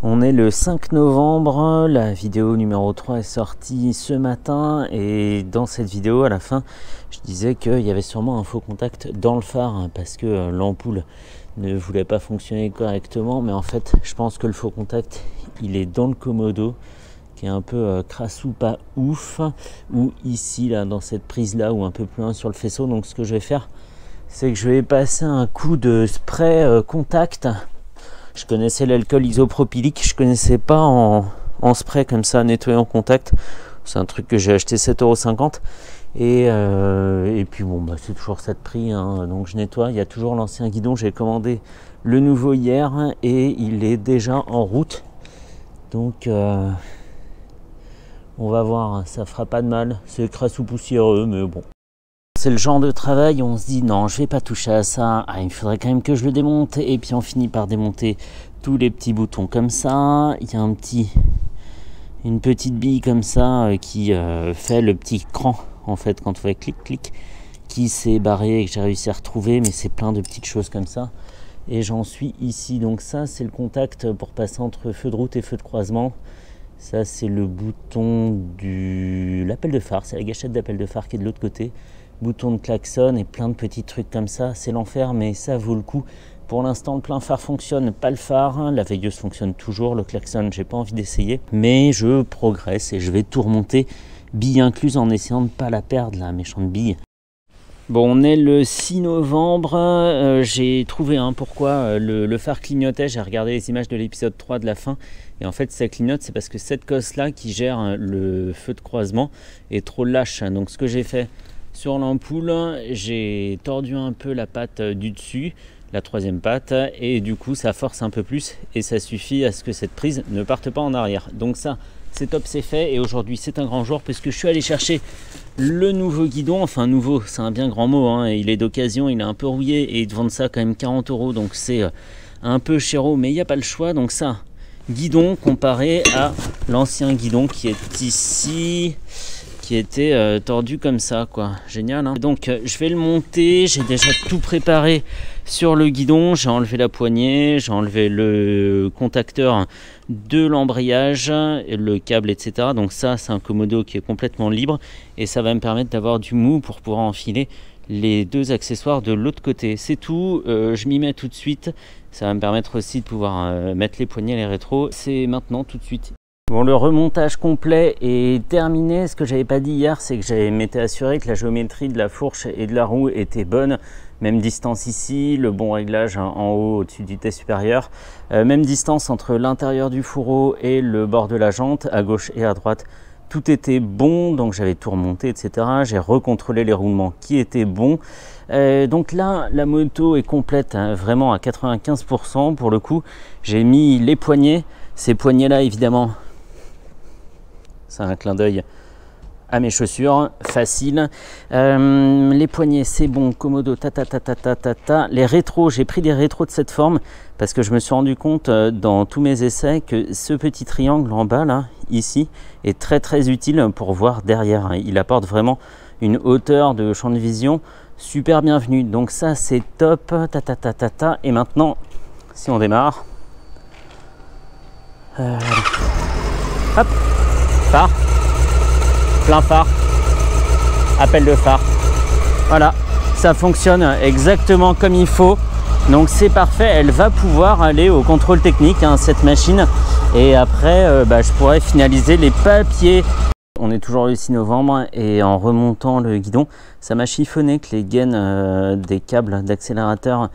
On est le 5 novembre, la vidéo numéro 3 est sortie ce matin et dans cette vidéo à la fin je disais qu'il y avait sûrement un faux contact dans le phare parce que l'ampoule ne voulait pas fonctionner correctement, mais en fait je pense que le faux contact il est dans le commodo qui est un peu crassou pas ouf, ou ici là dans cette prise là ou un peu plus loin sur le faisceau. Donc ce que je vais faire c'est que je vais passer un coup de spray contact. Je connaissais l'alcool isopropylique, je connaissais pas en spray comme ça, nettoyant contact. C'est un truc que j'ai acheté 7,50 €. Et puis bon, bah, c'est toujours ça de prix, hein. Donc je nettoie. Il y a toujours l'ancien guidon. J'ai commandé le nouveau hier et il est déjà en route. Donc on va voir, ça fera pas de mal. C'est crassou poussiéreux, mais bon. C'est le genre de travail où on se dit non, je vais pas toucher à ça, il faudrait quand même que je le démonte, et puis on finit par démonter tous les petits boutons comme ça. Il y a une petite bille comme ça qui fait le petit cran en fait quand on fait clic clic, qui s'est barré et que j'ai réussi à retrouver, mais c'est plein de petites choses comme ça et j'en suis ici. Donc ça c'est le contact pour passer entre feu de route et feu de croisement. Ça c'est le bouton de l'appel de phare, c'est la gâchette d'appel de phare qui est de l'autre côté. Bouton de klaxon et plein de petits trucs comme ça, c'est l'enfer, mais ça vaut le coup. Pour l'instant le plein phare fonctionne, pas le phare, la veilleuse fonctionne toujours, le klaxon j'ai pas envie d'essayer, mais je progresse et je vais tout remonter, bille incluse, en essayant de ne pas la perdre, la méchante bille. Bon, on est le 6 novembre, j'ai trouvé pourquoi le phare clignotait. J'ai regardé les images de l'épisode 3 de la fin et en fait ça clignote, c'est parce que cette cosse là qui gère le feu de croisement est trop lâche. Donc ce que j'ai fait sur l'ampoule, j'ai tordu un peu la patte du dessus, la troisième patte, et du coup ça force un peu plus et ça suffit à ce que cette prise ne parte pas en arrière. Donc ça c'est top, c'est fait. Et aujourd'hui c'est un grand jour parce que je suis allé chercher le nouveau guidon. Enfin nouveau, c'est un bien grand mot, hein. Il est d'occasion, il est un peu rouillé et ils te vendent ça quand même 40 €, donc c'est un peu chéro, mais il n'y a pas le choix. Donc ça, guidon comparé à l'ancien guidon qui est ici, qui était tordu comme ça, quoi. Génial, hein. Donc je vais le monter, j'ai déjà tout préparé sur le guidon. J'ai enlevé la poignée, j'ai enlevé le contacteur de l'embrayage, le câble, etc. Donc ça c'est un commodo qui est complètement libre et ça va me permettre d'avoir du mou pour pouvoir enfiler les deux accessoires de l'autre côté. C'est tout, je m'y mets tout de suite. Ça va me permettre aussi de pouvoir mettre les poignées, les rétros. C'est maintenant, tout de suite. Bon, le remontage complet est terminé. Ce que j'avais pas dit hier, c'est que j'avais m'étais assuré que la géométrie de la fourche et de la roue était bonne. Même distance ici, le bon réglage en haut au-dessus du test supérieur. Même distance entre l'intérieur du fourreau et le bord de la jante, à gauche et à droite. Tout était bon, donc j'avais tout remonté, etc. J'ai recontrôlé les roulements qui étaient bons. Donc là, la moto est complète, hein, vraiment à 95% pour le coup. J'ai mis les poignées. Ces poignées-là, évidemment, c'est un clin d'œil à mes chaussures, facile. Les poignets, c'est bon, commodo, Les rétros, j'ai pris des rétros de cette forme parce que je me suis rendu compte dans tous mes essais que ce petit triangle en bas, là, ici, est très très utile pour voir derrière. Il apporte vraiment une hauteur de champ de vision super bienvenue. Donc ça, c'est top. Et maintenant, si on démarre, hop, phare, plein phare, appel de phare, voilà, ça fonctionne exactement comme il faut, donc c'est parfait. Elle va pouvoir aller au contrôle technique, hein, cette machine, et après je pourrais finaliser les papiers. On est toujours le 6 novembre et en remontant le guidon, ça m'a chiffonné que les gaines des câbles d'accélérateur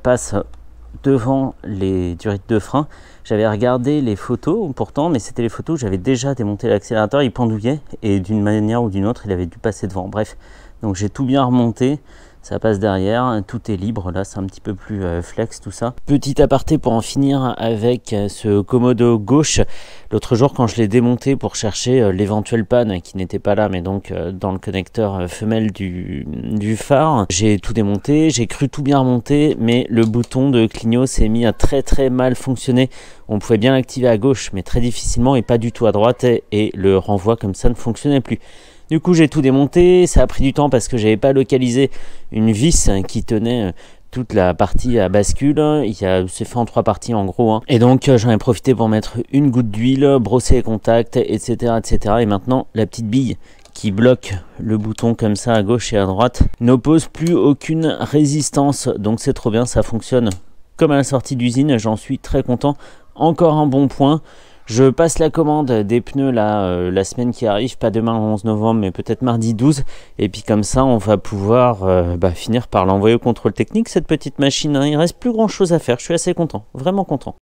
passent devant les durites de frein. J'avais regardé les photos pourtant, mais c'était les photos où j'avais déjà démonté l'accélérateur, il pendouillait et d'une manière ou d'une autre il avait dû passer devant. Bref, donc j'ai tout bien remonté, ça passe derrière, tout est libre. Là c'est un petit peu plus flex tout ça. Petit aparté pour en finir avec ce commodo gauche. L'autre jour quand je l'ai démonté pour chercher l'éventuelle panne qui n'était pas là, mais donc dans le connecteur femelle du phare, j'ai tout démonté, j'ai cru tout bien remonter, mais le bouton de clignot s'est mis à très très mal fonctionner. On pouvait bien l'activer à gauche mais très difficilement et pas du tout à droite, et le renvoi comme ça ne fonctionnait plus. Du coup j'ai tout démonté, ça a pris du temps parce que j'avais pas localisé une vis qui tenait toute la partie à bascule. C'est fait en 3 parties en gros, hein. Et donc j'en ai profité pour mettre une goutte d'huile, brosser les contacts, etc., etc. Et maintenant la petite bille qui bloque le bouton comme ça à gauche et à droite n'oppose plus aucune résistance, donc c'est trop bien, ça fonctionne comme à la sortie d'usine, j'en suis très content. Encore un bon point. Je passe la commande des pneus là, la semaine qui arrive, pas demain le 11 novembre, mais peut-être mardi 12. Et puis comme ça, on va pouvoir finir par l'envoyer au contrôle technique, cette petite machine. Hein. Il reste plus grand chose à faire, je suis assez content, vraiment content.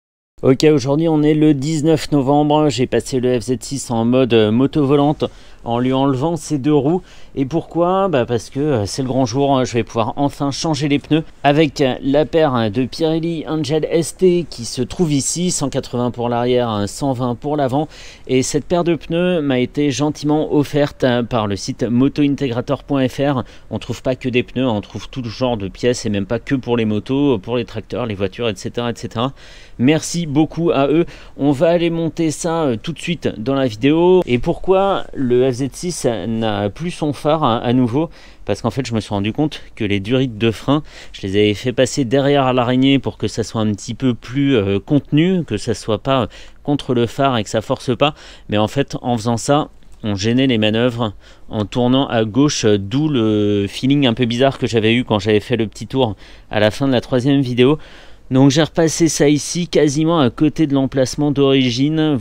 Ok, aujourd'hui on est le 19 novembre, j'ai passé le FZ6 en mode moto volante en lui enlevant ses 2 roues. Et pourquoi? Parce que c'est le grand jour, je vais pouvoir enfin changer les pneus avec la paire de Pirelli Angel ST qui se trouve ici, 180 pour l'arrière, 120 pour l'avant. Et cette paire de pneus m'a été gentiment offerte par le site motointegrator.fr. On trouve pas que des pneus, on trouve tout genre de pièces et même pas que pour les motos, pour les tracteurs, les voitures, etc. etc. Merci beaucoup à eux. On va aller monter ça tout de suite dans la vidéo. Et pourquoi le FZ6 n'a plus son phare à nouveau? Parce qu'en fait je me suis rendu compte que les durites de frein, je les avais fait passer derrière l'araignée pour que ça soit un petit peu plus contenu, que ça soit pas contre le phare et que ça force pas. Mais en fait en faisant ça, on gênait les manœuvres en tournant à gauche, d'où le feeling un peu bizarre que j'avais eu quand j'avais fait le petit tour à la fin de la 3e vidéo. Donc j'ai repassé ça ici, quasiment à côté de l'emplacement d'origine.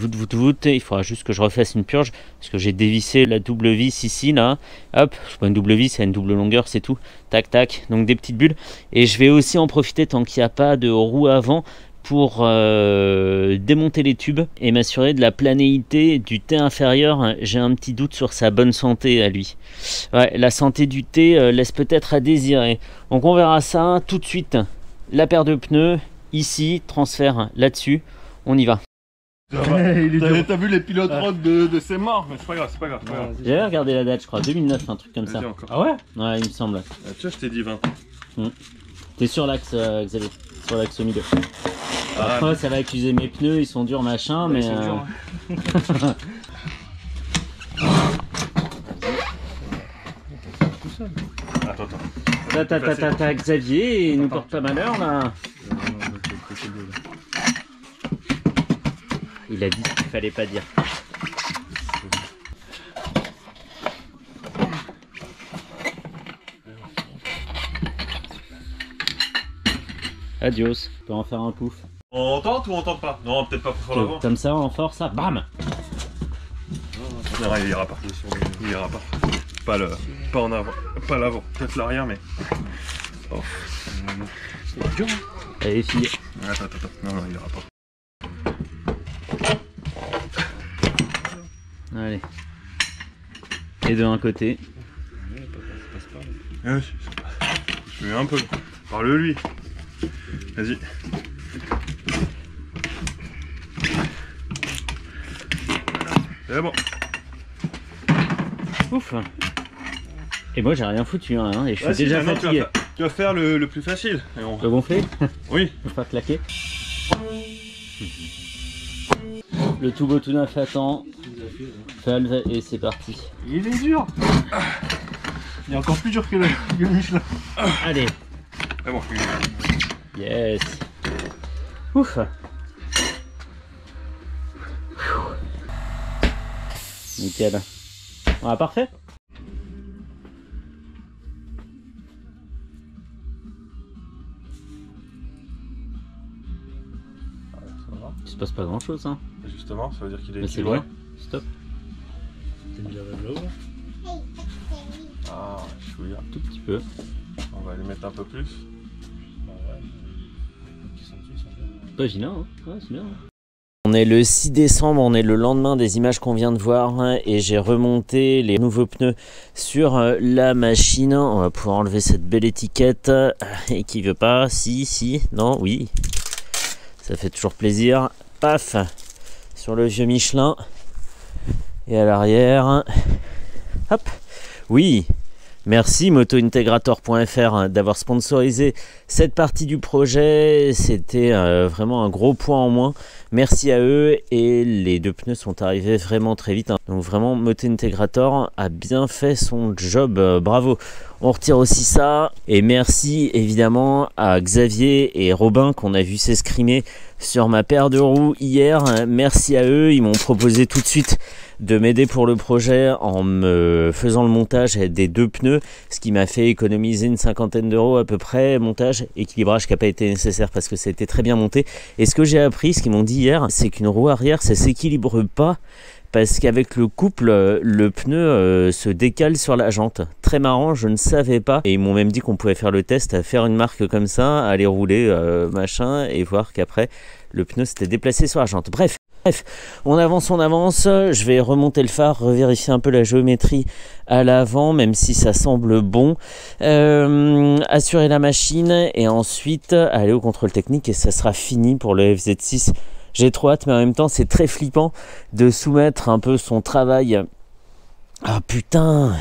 Il faudra juste que je refasse une purge, parce que j'ai dévissé la double vis ici, là. Hop, c'est pas une double vis, c'est une double longueur, c'est tout. Tac, tac, donc des petites bulles. Et je vais aussi en profiter tant qu'il n'y a pas de roue avant, pour démonter les tubes et m'assurer de la planéité du T inférieur. J'ai un petit doute sur sa bonne santé à lui. Ouais, la santé du T laisse peut-être à désirer. Donc on verra ça tout de suite. La paire de pneus, ici, transfert là-dessus, on y va. T'as vu les pilotes rock de ses morts? Mais c'est pas grave, c'est pas grave. J'avais regardé la date, je crois, 2009, un truc comme ça. Ah ouais? Ouais, il me semble. Tu vois, je t'ai dit 20. T'es sur l'axe, Xavier, sur l'axe au milieu. Ah, après, ça va accuser mes pneus, ils sont durs, machin, mais... Ils sont durs, ouais. Attends, Xavier, il nous porte pas malheur là. Il a dit ce qu'il fallait pas dire. Adios, on peut en faire un pouf. On tente ou on tente pas? Non, peut-être pas pour l'avant. Comme ça, en force, ça, bam! Non, il ira pas. Il ira pas. Pas en avant. Pas l'avant. Peut-être l'arrière, mais. Oh. C'est dur, hein? Allez, fille. Attends. Non, il ira pas. Allez. Et de un côté. Je vais un peu. Parle-lui. Vas-y. C'est bon. Ouf. Et moi j'ai rien foutu hein, et je suis déjà fatigué. Tu vas faire le plus facile. Le gonfler? Oui. Faut pas claquer. Le tout beau tout neuf attend. Valve et c'est parti. Il est dur. Il est encore plus dur que le Michelin. Allez. C'est bon. Yes. Ouf. Nickel. Ah, parfait. Il se passe pas grand chose hein. Justement, ça veut dire qu'il est équilibré. Stop. T'as mis la valve là? Ah, chouïa. Tout petit peu. On va lui mettre un peu plus. Pas vilain hein. Ouais, c'est bien. On est le 6 décembre, on est le lendemain des images qu'on vient de voir hein, et j'ai remonté les nouveaux pneus sur la machine. On va pouvoir enlever cette belle étiquette et qui veut pas, si, non, oui. Ça fait toujours plaisir. Paf, sur le vieux Michelin et à l'arrière. Hop, oui. Merci motointegrator.fr d'avoir sponsorisé cette partie du projet. C'était vraiment un gros point en moins. Merci à eux et les 2 pneus sont arrivés vraiment très vite. Donc vraiment Moto Integrator a bien fait son job, bravo. On retire aussi ça et merci évidemment à Xavier et Robin qu'on a vu s'escrimer sur ma paire de roues hier. Merci à eux, ils m'ont proposé tout de suite de m'aider pour le projet en me faisant le montage des 2 pneus, ce qui m'a fait économiser une 50aine d'euros à peu près. Montage, équilibrage qui n'a pas été nécessaire parce que ça a été très bien monté. Et ce que j'ai appris, ce qu'ils m'ont dit hier, c'est qu'une roue arrière ça s'équilibre pas parce qu'avec le couple, le pneu se décale sur la jante. Très marrant, je ne savais pas. Et ils m'ont même dit qu'on pouvait faire le test, faire une marque comme ça, aller rouler machin et voir qu'après le pneu s'était déplacé sur la jante. Bref, on avance, je vais remonter le phare, revérifier un peu la géométrie à l'avant, même si ça semble bon, assurer la machine et ensuite aller au contrôle technique et ça sera fini pour le FZ6. J'ai trop hâte, mais en même temps c'est très flippant de soumettre un peu son travail. Ah putain!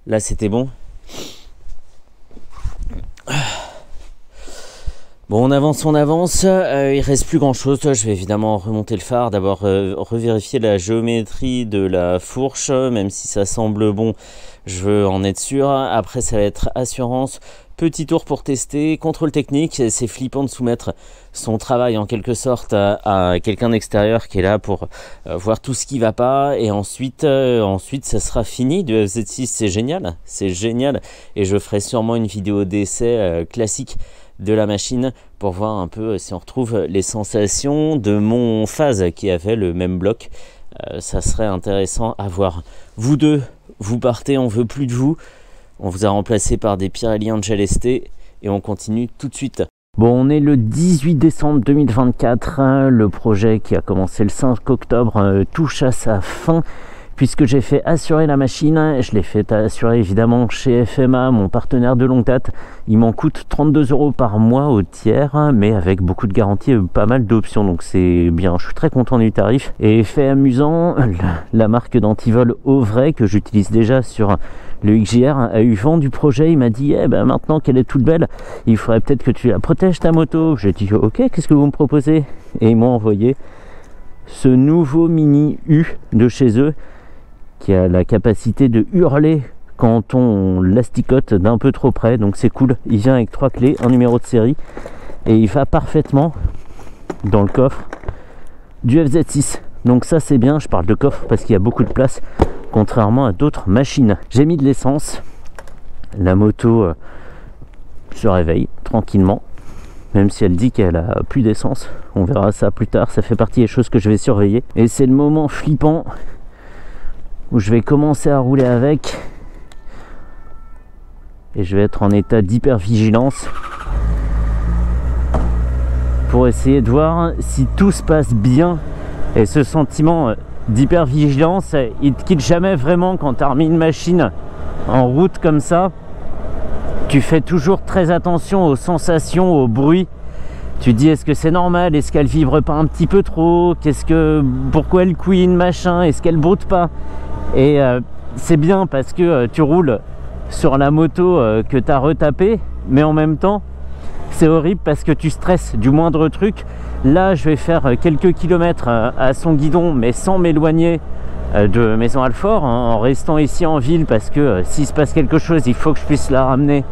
Là c'était bon. Bon, on avance, il reste plus grand chose. Je vais évidemment remonter le phare, d'abord revérifier la géométrie de la fourche, même si ça semble bon, je veux en être sûr. Après ça va être assurance, petit tour pour tester, contrôle technique. C'est flippant de soumettre son travail en quelque sorte à quelqu'un d'extérieur qui est là pour voir tout ce qui va pas, et ensuite ça sera fini. Du FZ6 c'est génial, et je ferai sûrement une vidéo d'essai classique de la machine pour voir un peu si on retrouve les sensations de mon phase qui avait le même bloc. Ça serait intéressant à voir. Vous deux, vous partez, on veut plus de vous. On vous a remplacé par des Pirelli Angel ST et on continue tout de suite. Bon, on est le 18 décembre 2024. Le projet qui a commencé le 5 octobre touche à sa fin, puisque j'ai fait assurer la machine. Je l'ai fait assurer évidemment chez FMA, mon partenaire de longue date. Il m'en coûte 32 € par mois au tiers, mais avec beaucoup de garanties et pas mal d'options, donc c'est bien. Je suis très content du tarif. Et fait amusant, la marque d'antivol Auvray que j'utilise déjà sur le XJR a eu vent du projet. Il m'a dit maintenant qu'elle est toute belle, il faudrait peut-être que tu la protèges ta moto. J'ai dit ok, qu'est-ce que vous me proposez? Et ils m'ont envoyé ce nouveau Mini U de chez eux, qui a la capacité de hurler quand on l'asticote d'un peu trop près, donc c'est cool. Il vient avec 3 clés, un numéro de série, et il va parfaitement dans le coffre du FZ6. Donc ça c'est bien, je parle de coffre parce qu'il y a beaucoup de place, contrairement à d'autres machines. J'ai mis de l'essence, la moto se réveille tranquillement, même si elle dit qu'elle a plus d'essence. On verra ça plus tard, ça fait partie des choses que je vais surveiller. Et c'est le moment flippant où je vais commencer à rouler avec et je vais être en état d'hypervigilance pour essayer de voir si tout se passe bien. Et ce sentiment d'hypervigilance, il te quitte jamais vraiment quand tu as remis une machine en route comme ça. Tu fais toujours très attention aux sensations, aux bruits. Tu te dis, est-ce que c'est normal? Est-ce qu'elle vibre pas un petit peu trop? Pourquoi elle couine, machin? Est-ce qu'elle broute pas? Et c'est bien parce que tu roules sur la moto que tu as retapée, mais en même temps c'est horrible parce que tu stresses du moindre truc. Là je vais faire quelques kilomètres à son guidon, mais sans m'éloigner de Maison Alfort, en restant ici en ville, parce que s'il se passe quelque chose, il faut que je puisse la ramener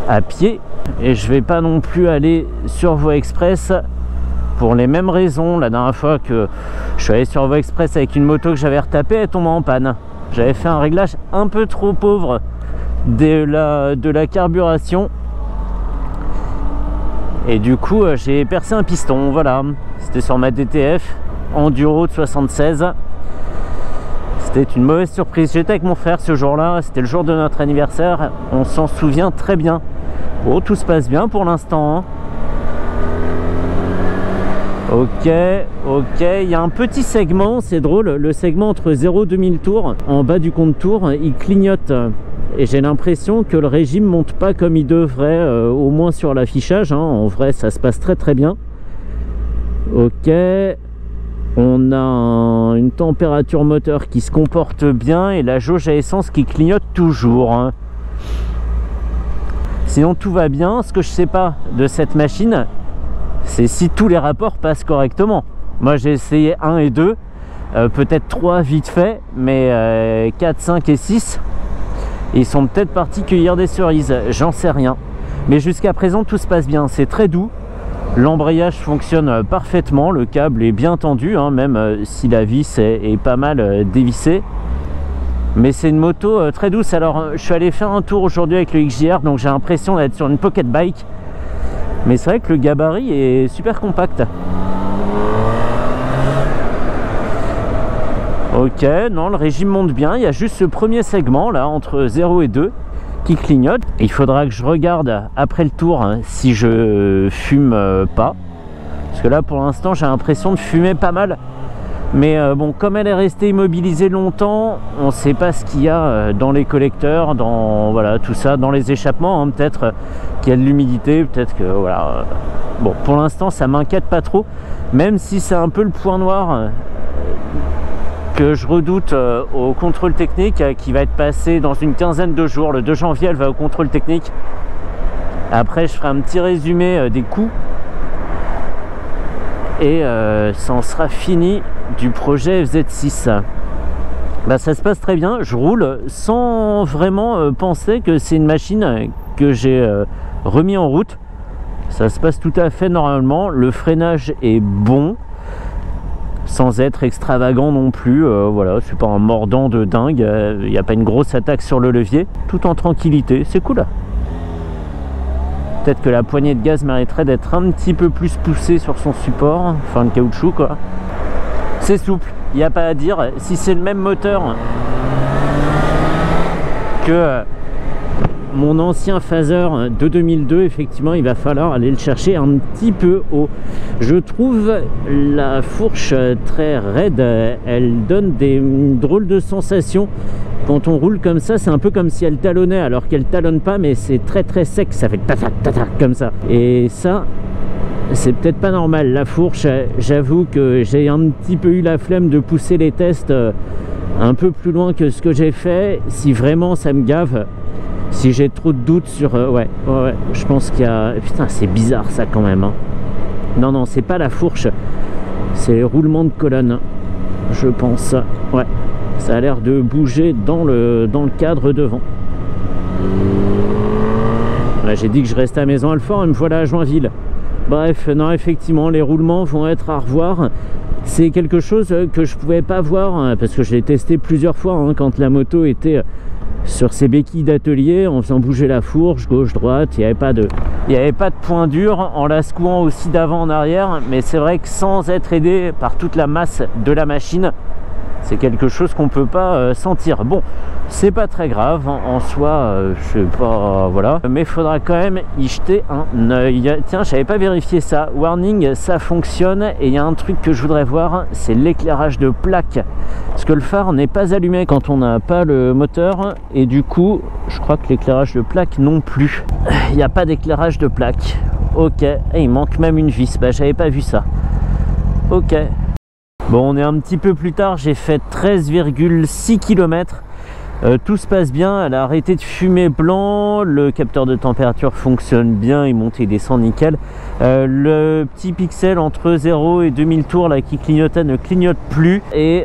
à pied. Et je vais pas non plus aller sur voie express pour les mêmes raisons. La dernière fois que je suis allé sur voie express avec une moto que j'avais retapée, elle tombait en panne. J'avais fait un réglage un peu trop pauvre de la carburation, et du coup j'ai percé un piston. Voilà, c'était sur ma DTF Enduro de 76. C'était une mauvaise surprise. J'étais avec mon frère ce jour-là, c'était le jour de notre anniversaire, on s'en souvient très bien. Bon, tout se passe bien pour l'instant, hein. Ok, il y a un petit segment, c'est drôle, le segment entre 0 et 2000 tours, en bas du compte tour, il clignote. Et j'ai l'impression que le régime monte pas comme il devrait, au moins sur l'affichage, hein. En vrai, ça se passe très très bien. Ok, on a une température moteur qui se comporte bien et la jauge à essence qui clignote toujours, hein. Sinon tout va bien. Ce que je sais pas de cette machine, c'est si tous les rapports passent correctement. Moi j'ai essayé 1 et 2, peut-être 3 vite fait, mais 4, 5 et 6, ils sont peut-être partis cueillir des cerises, j'en sais rien. Mais jusqu'à présent tout se passe bien, c'est très doux. L'embrayage fonctionne parfaitement, le câble est bien tendu, hein, même si la vis est pas mal dévissée. Mais c'est une moto très douce. Alors je suis allé faire un tour aujourd'hui avec le XJR, donc j'ai l'impression d'être sur une pocket bike. Mais c'est vrai que le gabarit est super compact. Ok, non, le régime monte bien. Il y a juste ce premier segment là, entre 0 et 2, qui clignote. Il faudra que je regarde après le tour hein, si je fume pas. Parce que là, pour l'instant, j'ai l'impression de fumer pas mal. Mais bon, comme elle est restée immobilisée longtemps, on ne sait pas ce qu'il y a dans les collecteurs, dans voilà, tout ça, dans les échappements. Hein, peut-être qu'il y a de l'humidité, peut-être que voilà. Bon, pour l'instant, ça m'inquiète pas trop. Même si c'est un peu le point noir que je redoute au contrôle technique qui va être passé dans une quinzaine de jours. Le 2 janvier, elle va au contrôle technique. Après, je ferai un petit résumé des coûts. Et ça en sera fini du projet FZ6. Bah, ça se passe très bien, je roule sans vraiment penser que c'est une machine que j'ai remis en route. Ça se passe tout à fait normalement, le freinage est bon, sans être extravagant non plus. Voilà, c'est pas un mordant de dingue, il n'y a pas une grosse attaque sur le levier, tout en tranquillité, c'est cool. Peut-être que la poignée de gaz mériterait d'être un petit peu plus poussée sur son support, enfin le caoutchouc quoi. C'est souple, il n'y a pas à dire. Si c'est le même moteur que mon ancien phaser de 2002, effectivement il va falloir aller le chercher un petit peu haut. Je trouve la fourche très raide, elle donne des drôles de sensations. Quand on roule comme ça, c'est un peu comme si elle talonnait, alors qu'elle talonne pas, mais c'est très très sec, ça fait tata tata comme ça. Et ça, c'est peut-être pas normal. La fourche, j'avoue que j'ai un petit peu eu la flemme de pousser les tests un peu plus loin que ce que j'ai fait. Si vraiment ça me gave, si j'ai trop de doutes sur... ouais, je pense qu'il y a... Putain, c'est bizarre ça quand même. Hein. Non, c'est pas la fourche, c'est les roulements de colonne, je pense. Ouais. Ça a l'air de bouger dans le cadre devant. Là, j'ai dit que je restais à Maison-Alfort et me voilà à Joinville. Bref, non, effectivement, les roulements vont être à revoir. C'est quelque chose que je pouvais pas voir parce que je l'ai testé plusieurs fois hein, quand la moto était sur ses béquilles d'atelier, en faisant bouger la fourche, gauche, droite. Il n'y avait pas de point dur, en la secouant aussi d'avant en arrière. Mais c'est vrai que sans être aidé par toute la masse de la machine, c'est quelque chose qu'on peut pas sentir. Bon, c'est pas très grave en soi, je sais pas, voilà. Mais il faudra quand même y jeter un œil. Tiens, j'avais pas vérifié ça. Warning, ça fonctionne. Et il y a un truc que je voudrais voir, c'est l'éclairage de plaque. Parce que le phare n'est pas allumé quand on n'a pas le moteur. Et du coup, je crois que l'éclairage de plaque non plus. Il n'y a pas d'éclairage de plaque. Ok, et il manque même une vis. Bah, j'avais pas vu ça. Ok. Bon, on est un petit peu plus tard, j'ai fait 13,6 km. Tout se passe bien, elle a arrêté de fumer blanc, le capteur de température fonctionne bien, il monte et descend nickel. Le petit pixel entre 0 et 2000 tours là, qui clignotait ne clignote plus. Et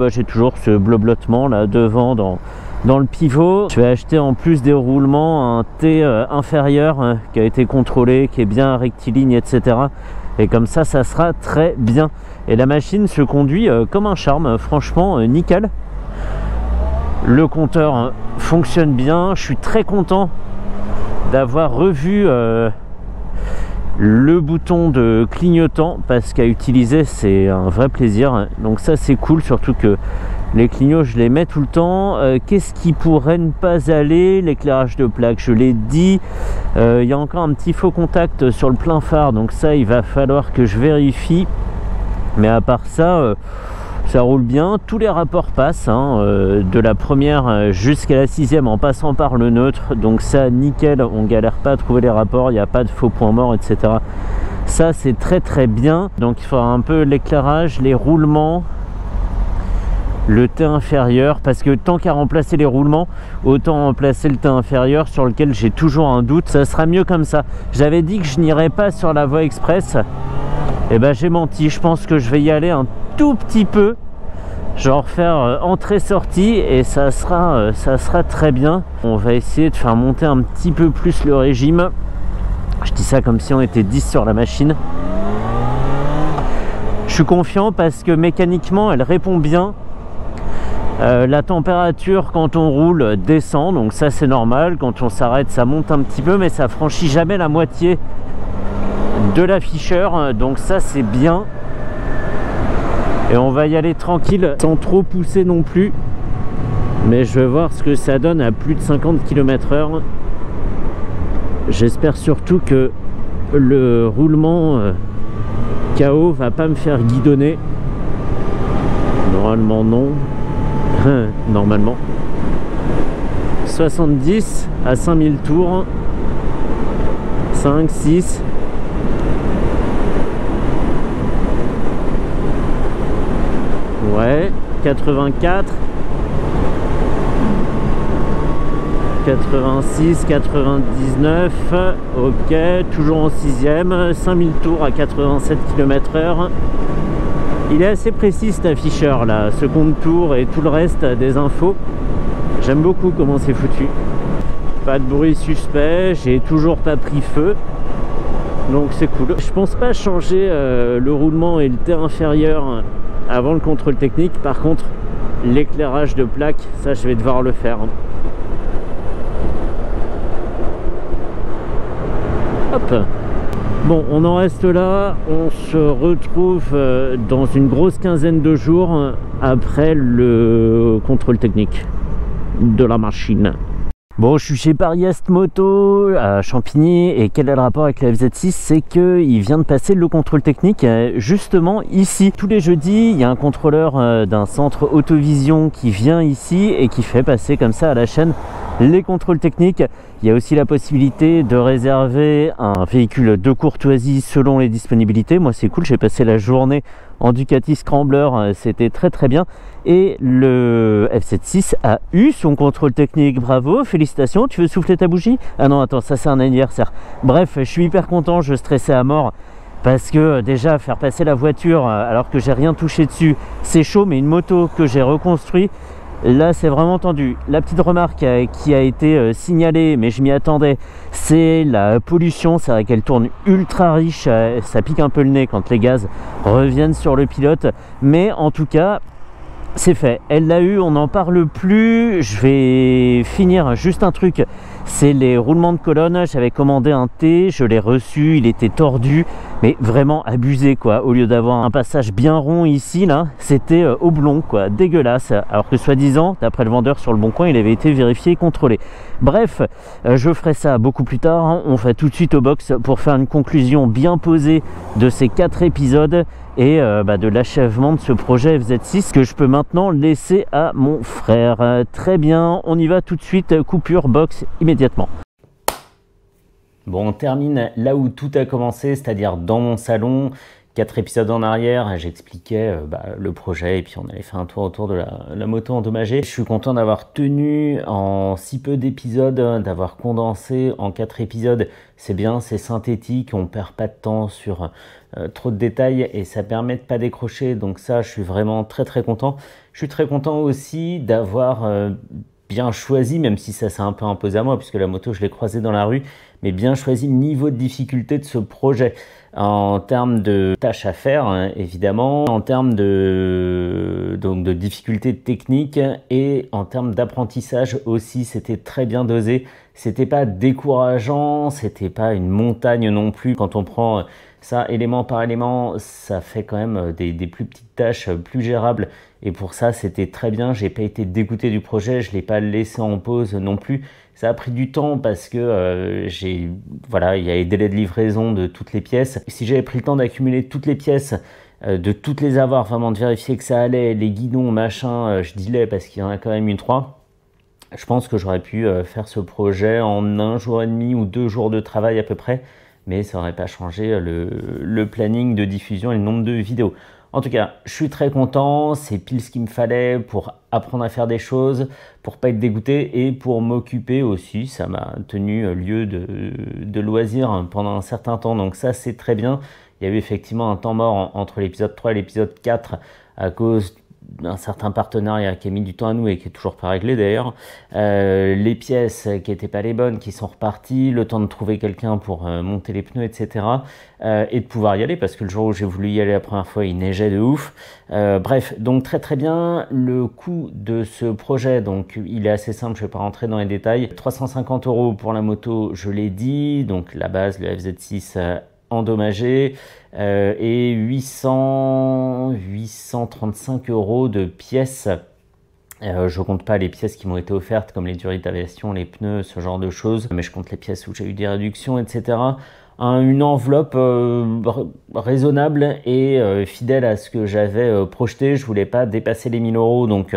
j'ai toujours ce bloblotement là devant dans le pivot. Je vais acheter en plus des roulements un T inférieur qui a été contrôlé, qui est bien rectiligne, etc. Et comme ça, ça sera très bien. Et la machine se conduit comme un charme, franchement nickel. Le compteur fonctionne bien, je suis très content d'avoir revu le bouton de clignotant parce qu'à utiliser c'est un vrai plaisir. Donc ça c'est cool, surtout que les clignots je les mets tout le temps. Qu'est-ce qui pourrait ne pas aller? L'éclairage de plaque, je l'ai dit. Il y a encore un petit faux contact sur le plein phare, donc ça il va falloir que je vérifie. Mais à part ça, ça roule bien, tous les rapports passent, hein, de la première jusqu'à la 6e en passant par le neutre, donc ça nickel, on galère pas à trouver les rapports, il n'y a pas de faux points morts, etc. Ça c'est très très bien. Donc il faudra un peu l'éclairage, les roulements, le thé inférieur, parce que tant qu'à remplacer les roulements, autant remplacer le thé inférieur sur lequel j'ai toujours un doute. Ça sera mieux comme ça. J'avais dit que je n'irais pas sur la voie express, et ben j'ai menti. Je pense que je vais y aller un tout petit peu, genre faire entrée-sortie, et ça sera très bien. On va essayer de faire monter un petit peu plus le régime. Je dis ça comme si on était 10 sur la machine. Je suis confiant parce que mécaniquement elle répond bien. La température quand on roule descend, donc ça c'est normal. Quand on s'arrête ça monte un petit peu, mais ça franchit jamais la moitié de l'afficheur, donc ça c'est bien. Et on va y aller tranquille sans trop pousser non plus, mais je vais voir ce que ça donne à plus de 50 km/h. J'espère surtout que le roulement KO va pas me faire guidonner. Normalement non. Normalement 70 à 5000 tours, 5, 6. Ouais, 84, 86, 99, ok, toujours en 6ème, 5000 tours à 87 km/h. Il est assez précis cet afficheur là, ce compte tour et tout le reste des infos. J'aime beaucoup comment c'est foutu. Pas de bruit suspect, j'ai toujours pas pris feu, donc c'est cool. Je pense pas changer le roulement et le thé inférieur avant le contrôle technique. Par contre, l'éclairage de plaque, ça je vais devoir le faire. Hop. Bon, on en reste là. On se retrouve dans une grosse quinzaine de jours après le contrôle technique de la machine. Bon, je suis chez Paris Est Moto à Champigny, et quel est le rapport avec la FZ6? C'est qu'il vient de passer le contrôle technique justement ici. Tous les jeudis, il y a un contrôleur d'un centre Autovision qui vient ici et qui fait passer comme ça à la chaîne les contrôles techniques. Il y a aussi la possibilité de réserver un véhicule de courtoisie selon les disponibilités. Moi c'est cool, j'ai passé la journée en Ducati Scrambler, c'était très bien. Et le F76 a eu son contrôle technique, bravo, félicitations. Tu veux souffler ta bougie? Ah non, attends, ça c'est un anniversaire. Bref, je suis hyper content, je stressais à mort. Parce que déjà faire passer la voiture alors que j'ai rien touché dessus, c'est chaud, mais une moto que j'ai reconstruite, là c'est vraiment tendu. La petite remarque qui a été signalée, mais je m'y attendais, c'est la pollution. C'est vrai qu'elle tourne ultra riche, ça pique un peu le nez quand les gaz reviennent sur le pilote, mais en tout cas c'est fait, elle l'a eu, on n'en parle plus. Je vais finir juste un truc, c'est les roulements de colonne. J'avais commandé un thé, je l'ai reçu, il était tordu, mais vraiment abusé quoi. Au lieu d'avoir un passage bien rond ici, là, c'était oblong quoi, dégueulasse. Alors que soi-disant, d'après le vendeur sur le bon coin, il avait été vérifié et contrôlé. Bref, je ferai ça beaucoup plus tard. On va tout de suite au box pour faire une conclusion bien posée de ces 4 épisodes et de l'achèvement de ce projet FZ6 que je peux maintenant laisser à mon frère. Très bien, on y va tout de suite, coupure box immédiatement. Bon, on termine là où tout a commencé, c'est-à-dire dans mon salon. 4 épisodes en arrière, j'expliquais le projet et puis on avait fait un tour autour de la moto endommagée. Je suis content d'avoir tenu en si peu d'épisodes, d'avoir condensé en 4 épisodes. C'est bien, c'est synthétique, on perd pas de temps sur trop de détails et ça permet de pas décrocher. Donc ça, je suis vraiment très content. Je suis très content aussi d'avoir bien choisi, même si ça s'est un peu imposé à moi puisque la moto je l'ai croisée dans la rue, mais bien choisi le niveau de difficulté de ce projet en termes de tâches à faire, hein, évidemment, en termes de difficulté technique et en termes d'apprentissage aussi. C'était très bien dosé, c'était pas décourageant, c'était pas une montagne non plus. Quand on prend ça élément par élément, ça fait quand même des plus petites tâches plus gérables. Et pour ça, c'était très bien. J'ai pas été dégoûté du projet, je l'ai pas laissé en pause non plus. Ça a pris du temps parce que il y a les délais de livraison de toutes les pièces. Si j'avais pris le temps d'accumuler toutes les pièces, de toutes les avoir, vraiment de vérifier que ça allait, les guidons, machin, je dis les parce qu'il y en a quand même une 3. Je pense que j'aurais pu faire ce projet en 1 jour et demi ou 2 jours de travail à peu près. mais ça n'aurait pas changé le planning de diffusion et le nombre de vidéos. En tout cas, je suis très content, c'est pile ce qu'il me fallait pour apprendre à faire des choses, pour pas être dégoûté et pour m'occuper aussi. Ça m'a tenu lieu de loisirs pendant un certain temps, donc ça c'est très bien. Il y a eu effectivement un temps mort entre l'épisode 3 et l'épisode 4 à cause d'un certain partenariat qui a mis du temps à nous et qui est toujours pas réglé d'ailleurs, les pièces qui n'étaient pas les bonnes, qui sont reparties, le temps de trouver quelqu'un pour monter les pneus, etc. Et de pouvoir y aller, parce que le jour où j'ai voulu y aller la première fois, il neigeait de ouf. Bref, donc très très bien. Le coût de ce projet, donc il est assez simple, je vais pas rentrer dans les détails. 350 € pour la moto, je l'ai dit, donc la base, le FZ6 endommagé, et 835 € de pièces. Je compte pas les pièces qui m'ont été offertes comme les durées d'aviation, les pneus, ce genre de choses, mais je compte les pièces où j'ai eu des réductions, etc. Une enveloppe raisonnable et fidèle à ce que j'avais projeté. Je voulais pas dépasser les 1000 €, donc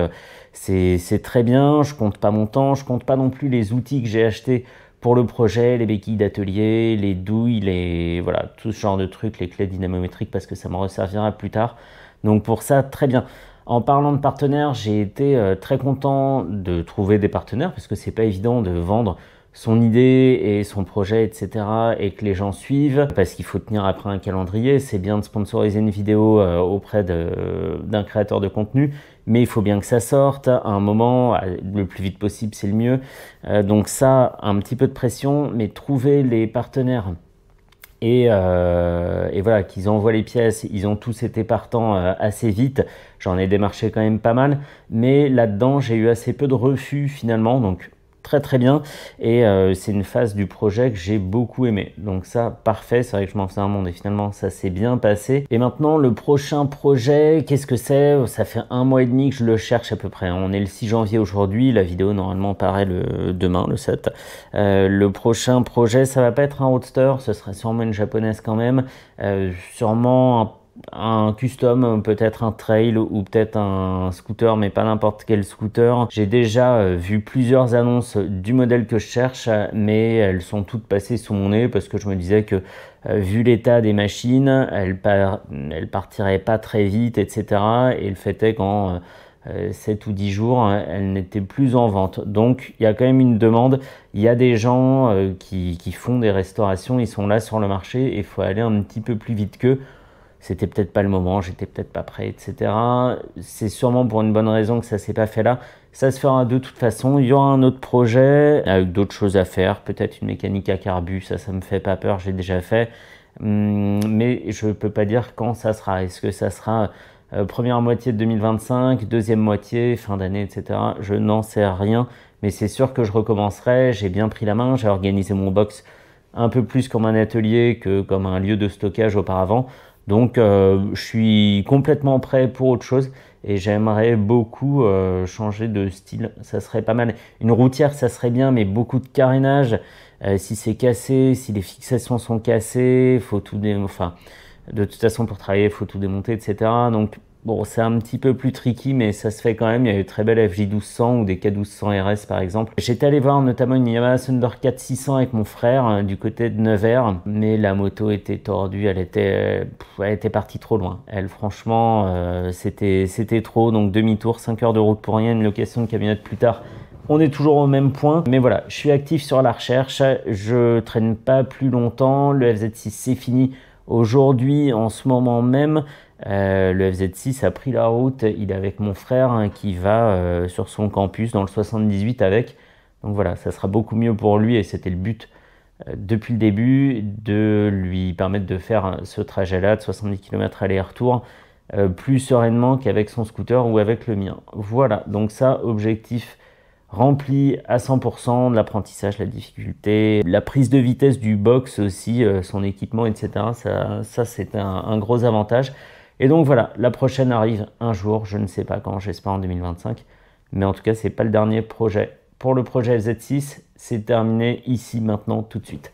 c'est très bien. Je compte pas mon temps, je compte pas non plus les outils que j'ai achetés pour le projet, les béquilles d'atelier, les douilles, voilà, tout ce genre de trucs, les clés dynamométriques, parce que ça me resservira plus tard. Donc pour ça, très bien. En parlant de partenaires, j'ai été très content de trouver des partenaires, parce que c'est pas évident de vendre son idée et son projet, etc. et que les gens suivent, parce qu'il faut tenir après un calendrier. C'est bien de sponsoriser une vidéo auprès d'un créateur de contenu, mais il faut bien que ça sorte à un moment, le plus vite possible, c'est le mieux. Donc ça, un petit peu de pression, mais trouver les partenaires et voilà, qu'ils envoient les pièces, ils ont tous été partants assez vite. J'en ai démarché quand même pas mal, mais là-dedans, j'ai eu assez peu de refus finalement, donc très très bien. Et c'est une phase du projet que j'ai beaucoup aimé, donc ça parfait. C'est vrai que je m'en faisais un monde et finalement ça s'est bien passé. Et maintenant le prochain projet, qu'est-ce que c'est? Ça fait 1 mois et demi que je le cherche à peu près. On est le 6 janvier aujourd'hui, la vidéo normalement paraît demain, le 7. Le prochain projet, ça va pas être un roadster, ce sera sûrement une japonaise quand même, sûrement un custom, peut-être un trail ou peut-être un scooter, mais pas n'importe quel scooter. J'ai déjà vu plusieurs annonces du modèle que je cherche, mais elles sont toutes passées sous mon nez parce que je me disais que vu l'état des machines, elles partiraient pas très vite, etc. Et le fait est qu'en 7 ou 10 jours, elles n'étaient plus en vente. Donc il y a quand même une demande, il y a des gens qui font des restaurations, ils sont là sur le marché et il faut aller un petit peu plus vite qu'eux. C'était peut-être pas le moment, j'étais peut-être pas prêt, etc. C'est sûrement pour une bonne raison que ça s'est pas fait là. Ça se fera de toute façon. Il y aura un autre projet avec d'autres choses à faire, peut-être une mécanique à carbu, ça me fait pas peur, j'ai déjà fait. Mais je peux pas dire quand ça sera. Est-ce que ça sera première moitié de 2025, deuxième moitié, fin d'année, etc. Je n'en sais rien, mais c'est sûr que je recommencerai. J'ai bien pris la main, j'ai organisé mon box un peu plus comme un atelier que comme un lieu de stockage auparavant. Donc je suis complètement prêt pour autre chose et j'aimerais beaucoup changer de style, ça serait pas mal. Une routière ça serait bien, mais beaucoup de carénage, si c'est cassé, si les fixations sont cassées, faut tout enfin de toute façon pour travailler il faut tout démonter, etc. Donc bon, c'est un petit peu plus tricky, mais ça se fait quand même. Il y a eu très belles FJ1200 ou des K1200 RS par exemple. J'étais allé voir notamment une Yamaha Thunder 4600 avec mon frère du côté de Nevers, mais la moto était tordue, elle était partie trop loin. Elle, franchement, c'était trop, donc demi-tour, 5 heures de route pour rien, une location de camionnette plus tard. On est toujours au même point, mais voilà, je suis actif sur la recherche, je traîne pas plus longtemps, le FZ6 c'est fini. Aujourd'hui, en ce moment même, le FZ6 a pris la route, il est avec mon frère qui va sur son campus dans le 78 avec. Donc voilà, ça sera beaucoup mieux pour lui et c'était le but depuis le début de lui permettre de faire ce trajet-là de 70 km aller-retour plus sereinement qu'avec son scooter ou avec le mien. Voilà, donc ça, objectif rempli à 100%, de l'apprentissage, la difficulté, la prise de vitesse du box aussi, son équipement, etc. Ça c'est un gros avantage. Et donc voilà, la prochaine arrive un jour, je ne sais pas quand, j'espère en 2025. Mais en tout cas, c'est pas le dernier projet. Pour le projet FZ6, c'est terminé ici, maintenant, tout de suite.